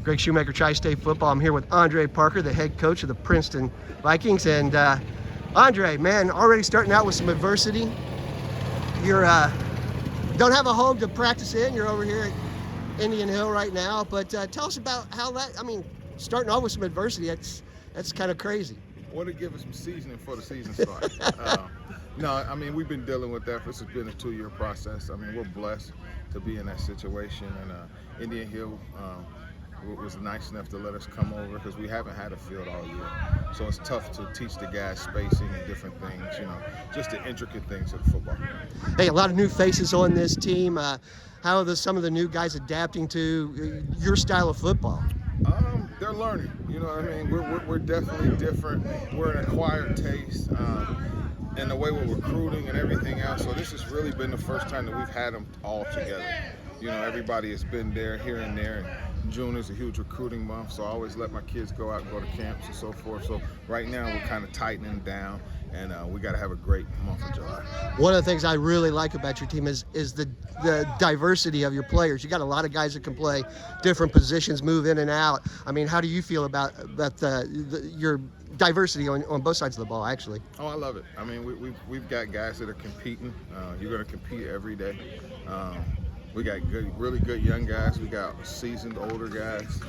Greg Shoemaker, TriState Football. I'm here with Andre Parker, the head coach of the Princeton Vikings. And Andre, man, already starting out with some adversity. You're don't have a home to practice in. You're over here at Indian Hill right now. But tell us about how that, I mean, starting off with some adversity, that's kind of crazy. Want to give us some seasoning before the season starts. No, I mean, we've been dealing with that. This has been a 2-year process. I mean, we're blessed to be in that situation. And Indian Hill was nice enough to let us come over because we haven't had a field all year. So it's tough to teach the guys spacing and different things, you know, just the intricate things of football. Hey, a lot of new faces on this team. How are some of the new guys adapting to your style of football? They're learning. You know what I mean? We're definitely different. We're an acquired taste. And the way we're recruiting and everything else. So this has really been the first time that we've had them all together. You know, everybody has been there, here and there. And June is a huge recruiting month, so I always let my kids go out and go to camps and so forth. So right now we're kind of tightening down, and we got to have a great month of July. One of the things I really like about your team is the diversity of your players. You got a lot of guys that can play different positions, move in and out. I mean, how do you feel about your diversity on both sides of the ball, actually? Oh, I love it. I mean, we've got guys that are competing. You're going to compete every day. We got really good young guys. We got seasoned older guys.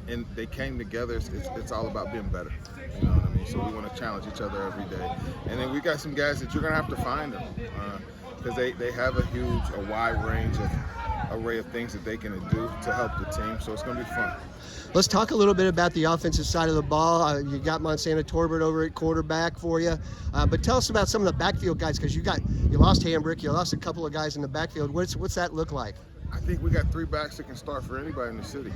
And they came together. It's all about being better. You know what I mean? So we want to challenge each other every day. And then we got some guys that you're going to have to find them because they have a wide range of array of things that they can do to help the team. So it's going to be fun. Let's talk a little bit about the offensive side of the ball. You got Montana Torbert over at quarterback for you. But tell us about some of the backfield guys, because you lost Hambrick, you lost a couple of guys in the backfield. What's that look like? I think we got 3 backs that can start for anybody in the city.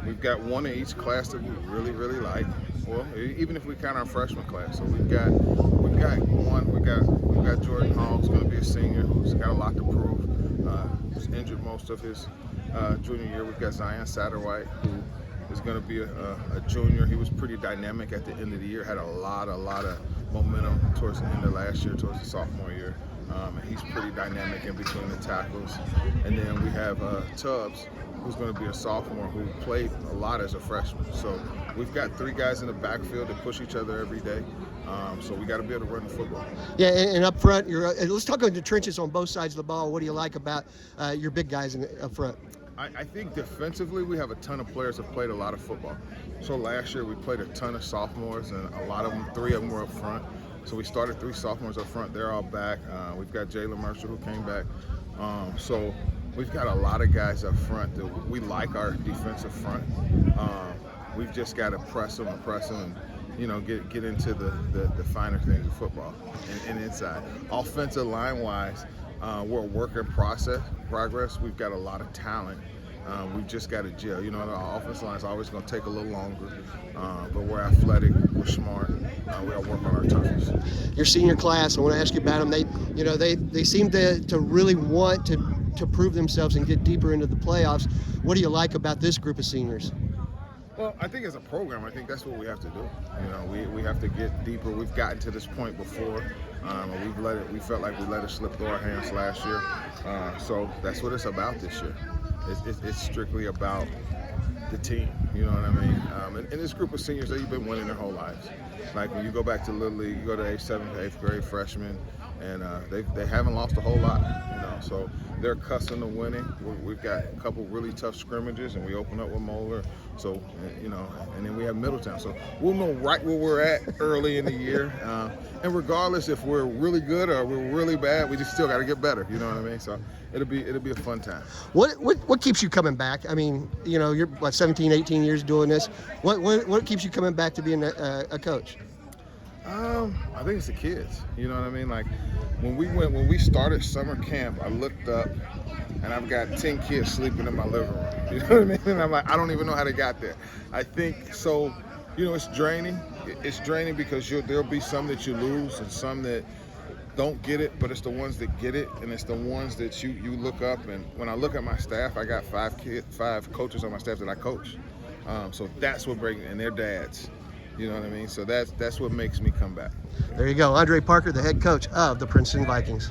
We've got one in each class that we really, really like. Well, even if we count our freshman class. So we've got one. We've got Jordan Hall, who's going to be a senior, who's got a lot to prove. Was injured most of his junior year. We've got Zion Satterwhite, who is going to be a junior. He was pretty dynamic at the end of the year. Had a lot of momentum towards the end of last year, towards the sophomore year. And he's pretty dynamic in between the tackles. And then we have Tubbs, who's going to be a sophomore, who played a lot as a freshman. So we've got 3 guys in the backfield that push each other every day. So we got to be able to run the football. Yeah, and up front, let's talk about the trenches on both sides of the ball. What do you like about your big guys up front? I think defensively we have a ton of players that played a lot of football. So last year we played a ton of sophomores, and a lot of them, 3 of them were up front. So we started 3 sophomores up front. They're all back. We've got Jalen Mercer, who came back. So we've got a lot of guys up front that we like our defensive front. We've just got to press them, and you know, get into the finer things of football and inside. Offensive line-wise, we're a work in progress. We've got a lot of talent. We've just got to gel. You know, our offensive line is always going to take a little longer, but we're athletic, we're smart. We got to work on our toughness. Your senior class, I want to ask you about them. They seem to really want to prove themselves and get deeper into the playoffs. What do you like about this group of seniors? Well, I think as a program, I think that's what we have to do. You know, we have to get deeper. We've gotten to this point before. We felt like we let it slip through our hands last year. So that's what it's about this year. It's strictly about the team. You know what I mean? And this group of seniors, they've been winning their whole lives. Like when you go back to Little League, you go to 7th, 8th grade freshmen, and they haven't lost a whole lot. You know, so they're accustomed to winning. We've got a couple really tough scrimmages, and we open up with Moeller. So, you know, and then we have Middletown. So we'll know right where we're at early in the year. And regardless if we're really good or we're really bad, we just still got to get better. You know what I mean? So it'll be a fun time. What keeps you coming back? I mean, you know, you're 17, 18 years doing this. What keeps you coming back to being a coach? I think it's the kids. You know what I mean? Like when we started summer camp, I looked up and I've got 10 kids sleeping in my living room. You know what I mean? And I'm like, I don't even know how they got there. I think so. You know, it's draining. It's draining because there'll be some that you lose and some that don't get it, but it's the ones that get it, and it's the ones that you look up. And when I look at my staff, I got 5 coaches on my staff that I coach. So that's what brings, and they're dads. You know what I mean? So that's what makes me come back. There you go. Andre Parker, the head coach of the Princeton Vikings.